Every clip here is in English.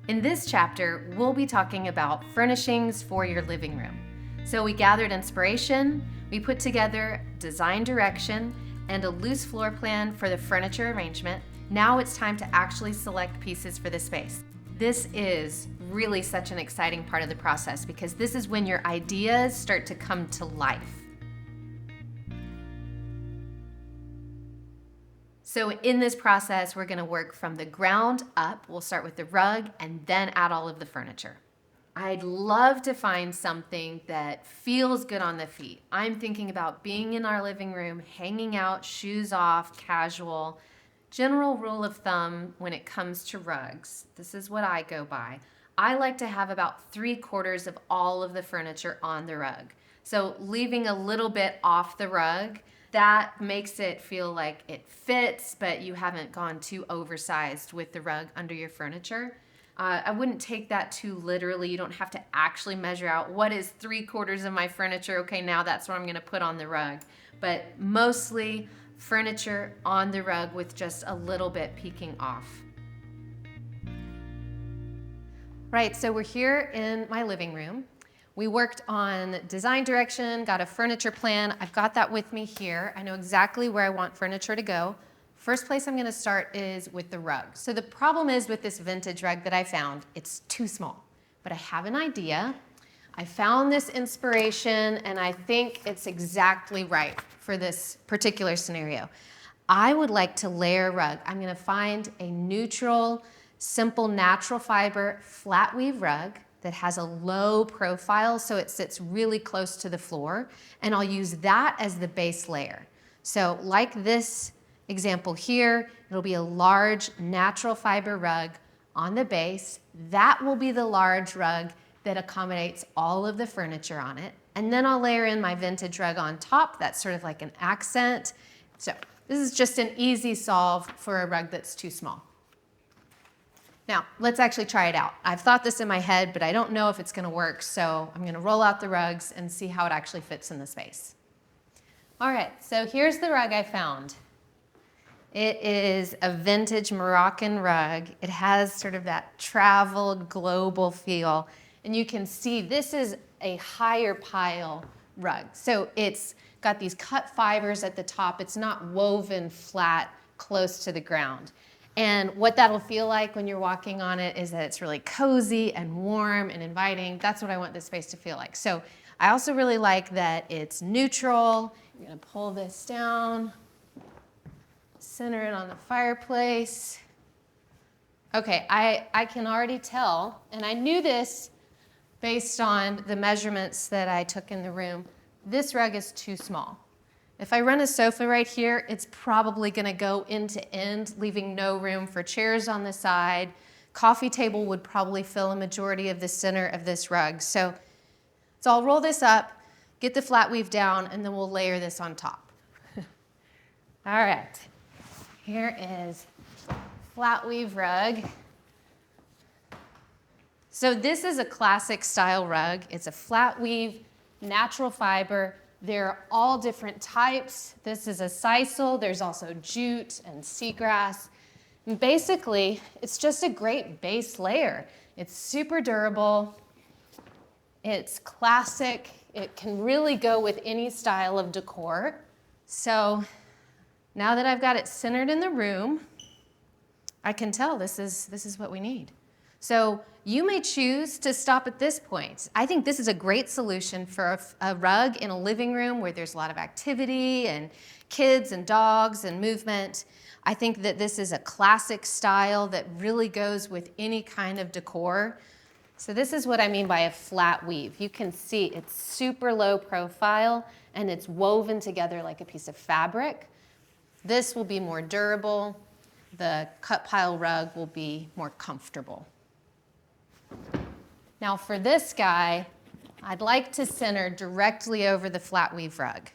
In this chapter, we'll be talking about furnishings for your living room. So we gathered inspiration, we put together design direction, and a loose floor plan for the furniture arrangement. Now it's time to actually select pieces for the space. This is really such an exciting part of the process because this is when your ideas start to come to life. So in this process, we're going to work from the ground up. We'll start with the rug and then add all of the furniture. I'd love to find something that feels good on the feet. I'm thinking about being in our living room, hanging out, shoes off, casual. General rule of thumb when it comes to rugs, this is what I go by. I like to have about 3/4 of all of the furniture on the rug. So leaving a little bit off the rug, that makes it feel like it fits, but you haven't gone too oversized with the rug under your furniture. I wouldn't take that too literally. You don't have to actually measure out what is 3/4 of my furniture. Okay, now that's what I'm gonna put on the rug. But mostly furniture on the rug with just a little bit peeking off. Right, so we're here in my living room. We worked on design direction, got a furniture plan. I've got that with me here. I know exactly where I want furniture to go. First place I'm gonna start is with the rug. So the problem is with this vintage rug that I found, it's too small. But I have an idea. I found this inspiration and I think it's exactly right for this particular scenario. I would like to layer a rug. I'm gonna find a neutral, simple, natural fiber flat weave rug that has a low profile so it sits really close to the floor, and I'll use that as the base layer. So like this example here, it'll be a large natural fiber rug on the base. That will be the large rug that accommodates all of the furniture on it. And then I'll layer in my vintage rug on top. That's sort of like an accent. So this is just an easy solve for a rug that's too small. Now, let's actually try it out. I've thought this in my head, but I don't know if it's gonna work, so I'm gonna roll out the rugs and see how it actually fits in the space. All right, so here's the rug I found. It is a vintage Moroccan rug. It has sort of that traveled global feel, and you can see this is a higher pile rug. So it's got these cut fibers at the top. It's not woven flat close to the ground. And what that'll feel like when you're walking on it is that it's really cozy and warm and inviting. That's what I want this space to feel like. So I also really like that it's neutral. I'm gonna pull this down, center it on the fireplace. Okay, I can already tell, and I knew this based on the measurements that I took in the room, this rug is too small. If I run a sofa right here, it's probably gonna go end to end, leaving no room for chairs on the side. Coffee table would probably fill a majority of the center of this rug. So I'll roll this up, get the flat weave down, and then we'll layer this on top. All right, here is flat weave rug. So this is a classic style rug. It's a flat weave, natural fiber. They're all different types. This is a sisal. There's also jute and seagrass. And basically, it's just a great base layer. It's super durable. It's classic. It can really go with any style of decor. So now that I've got it centered in the room, I can tell this is what we need. So you may choose to stop at this point. I think this is a great solution for a rug in a living room where there's a lot of activity and kids and dogs and movement. I think that this is a classic style that really goes with any kind of decor. So this is what I mean by a flat weave. You can see it's super low profile and it's woven together like a piece of fabric. This will be more durable. The cut pile rug will be more comfortable. Now for this guy, I'd like to center directly over the flat weave rug.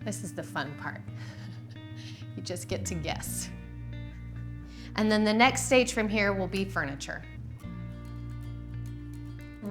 This is the fun part. You just get to guess. And then the next stage from here will be furniture.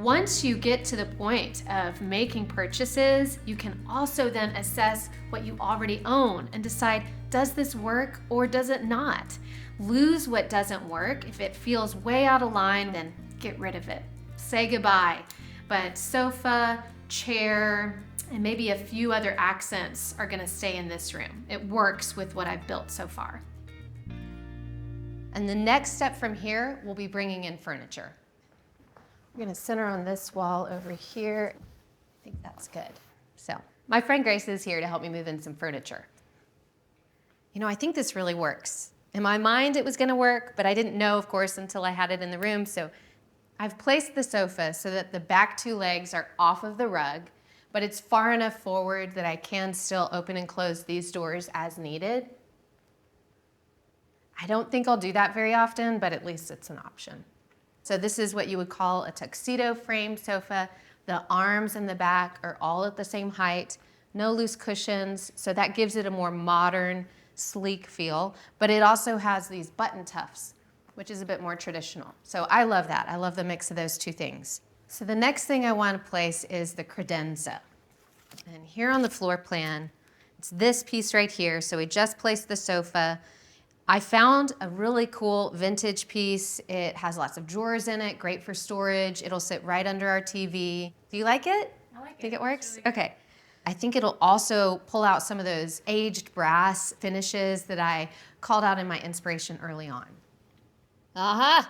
Once you get to the point of making purchases, you can also then assess what you already own and decide, does this work or does it not? Lose what doesn't work. If it feels way out of line, then get rid of it. Say goodbye. But sofa, chair, and maybe a few other accents are gonna stay in this room. It works with what I've built so far. And the next step from here will be bringing in furniture. I'm gonna center on this wall over here. I think that's good. So my friend Grace is here to help me move in some furniture. You know, I think this really works. In my mind, it was gonna work, but I didn't know, of course, until I had it in the room. So I've placed the sofa so that the back two legs are off of the rug, but it's far enough forward that I can still open and close these doors as needed. I don't think I'll do that very often, but at least it's an option. So this is what you would call a tuxedo frame sofa. The arms and the back are all at the same height, no loose cushions, so that gives it a more modern, sleek feel, but it also has these button tufts, which is a bit more traditional. So I love that. I love the mix of those two things. So the next thing I want to place is the credenza. And here on the floor plan, it's this piece right here. So we just placed the sofa. I found a really cool vintage piece. It has lots of drawers in it, great for storage. It'll sit right under our TV. Do you like it? I like it. Think it works? Really Okay. I think it'll also pull out some of those aged brass finishes that I called out in my inspiration early on. Aha!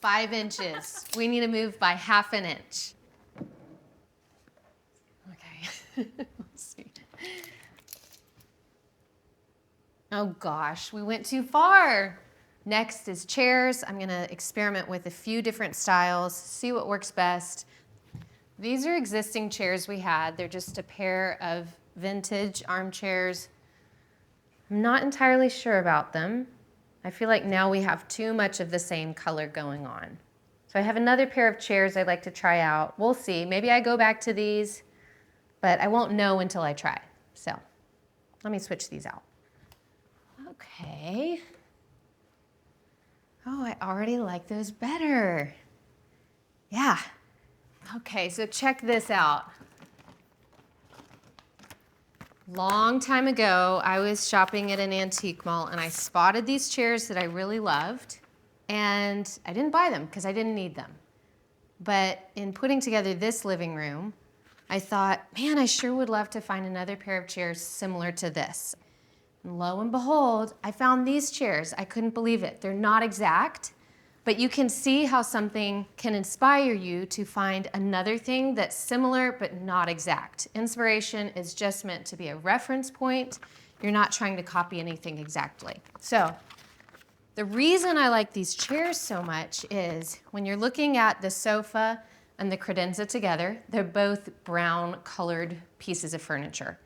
5 inches. We need to move by ½ inch. Okay. Let's see. Oh gosh, we went too far. Next is chairs. I'm gonna experiment with a few different styles, see what works best. These are existing chairs we had. They're just a pair of vintage armchairs. I'm not entirely sure about them. I feel like now we have too much of the same color going on. So I have another pair of chairs I'd like to try out. We'll see. Maybe I go back to these, but I won't know until I try. So let me switch these out. Okay. Oh, I already like those better. Yeah. Okay, so check this out. Long time ago, I was shopping at an antique mall and I spotted these chairs that I really loved, and I didn't buy them because I didn't need them. But in putting together this living room, I thought, man, I sure would love to find another pair of chairs similar to this. And lo and behold, I found these chairs. I couldn't believe it. They're not exact, but you can see how something can inspire you to find another thing that's similar but not exact. Inspiration is just meant to be a reference point. You're not trying to copy anything exactly. So the reason I like these chairs so much is when you're looking at the sofa and the credenza together, they're both brown colored pieces of furniture.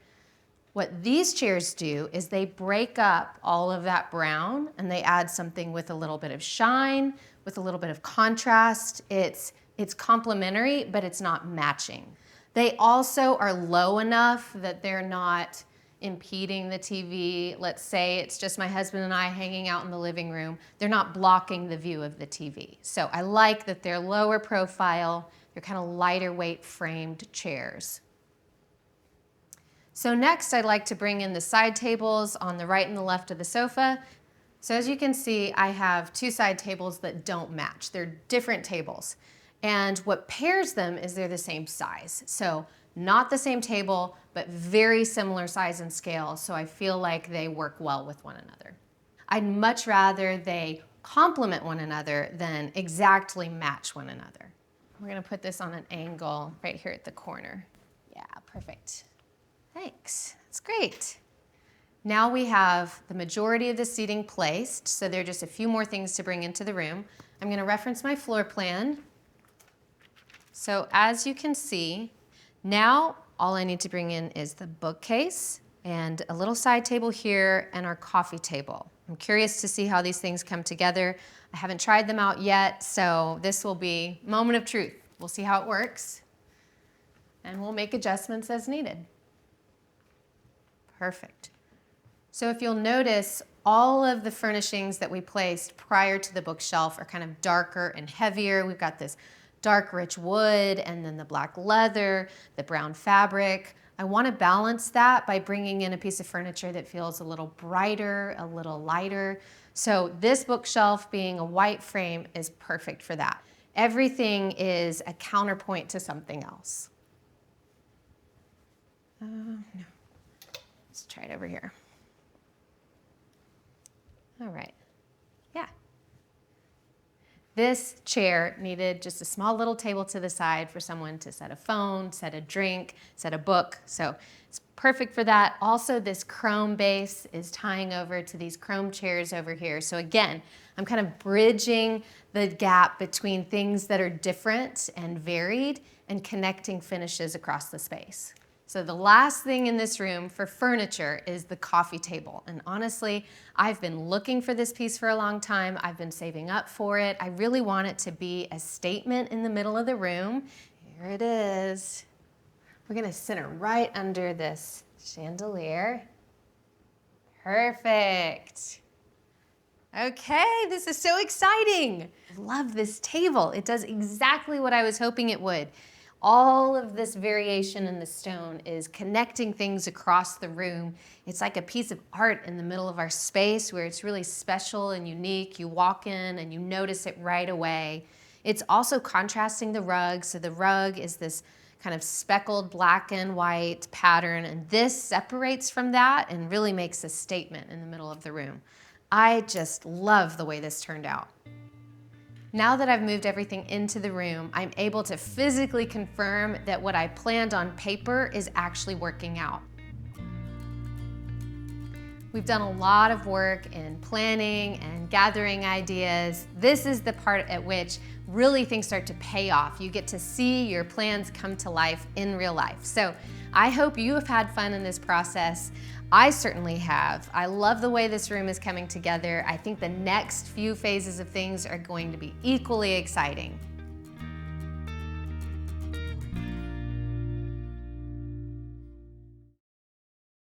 What these chairs do is they break up all of that brown and they add something with a little bit of shine, with a little bit of contrast. It's complementary, but it's not matching. They also are low enough that they're not impeding the TV. Let's say it's just my husband and I hanging out in the living room. They're not blocking the view of the TV. So I like that they're lower profile. They're kind of lighter weight framed chairs. So next, I'd like to bring in the side tables on the right and the left of the sofa. So as you can see, I have 2 side tables that don't match. They're different tables. And what pairs them is they're the same size. So not the same table, but very similar size and scale. So I feel like they work well with one another. I'd much rather they complement one another than exactly match one another. We're gonna put this on an angle right here at the corner. Yeah, perfect. Thanks, that's great. Now we have the majority of the seating placed, so there are just a few more things to bring into the room. I'm gonna reference my floor plan. So as you can see, now all I need to bring in is the bookcase and a little side table here and our coffee table. I'm curious to see how these things come together. I haven't tried them out yet, so this will be moment of truth. We'll see how it works, and we'll make adjustments as needed. Perfect. So if you'll notice, all of the furnishings that we placed prior to the bookshelf are kind of darker and heavier. We've got this dark rich wood and then the black leather, the brown fabric. I want to balance that by bringing in a piece of furniture that feels a little brighter, a little lighter. So this bookshelf being a white frame is perfect for that. Everything is a counterpoint to something else. No. Let's try it over here. All right. Yeah. This chair needed just a small little table to the side for someone to set a phone, set a drink, set a book. So it's perfect for that. Also, this chrome base is tying over to these chrome chairs over here. So again, I'm kind of bridging the gap between things that are different and varied and connecting finishes across the space. So the last thing in this room for furniture is the coffee table. And honestly, I've been looking for this piece for a long time. I've been saving up for it. I really want it to be a statement in the middle of the room. Here it is. We're gonna center right under this chandelier. Perfect. Okay, this is so exciting. Love this table. It does exactly what I was hoping it would. All of this variation in the stone is connecting things across the room. It's like a piece of art in the middle of our space where it's really special and unique. You walk in and you notice it right away. It's also contrasting the rug. So the rug is this kind of speckled black and white pattern, and this separates from that and really makes a statement in the middle of the room. I just love the way this turned out. Now that I've moved everything into the room, I'm able to physically confirm that what I planned on paper is actually working out. We've done a lot of work in planning and gathering ideas. This is the part at which really things start to pay off. You get to see your plans come to life in real life. So I hope you have had fun in this process. I certainly have. I love the way this room is coming together. I think the next few phases of things are going to be equally exciting.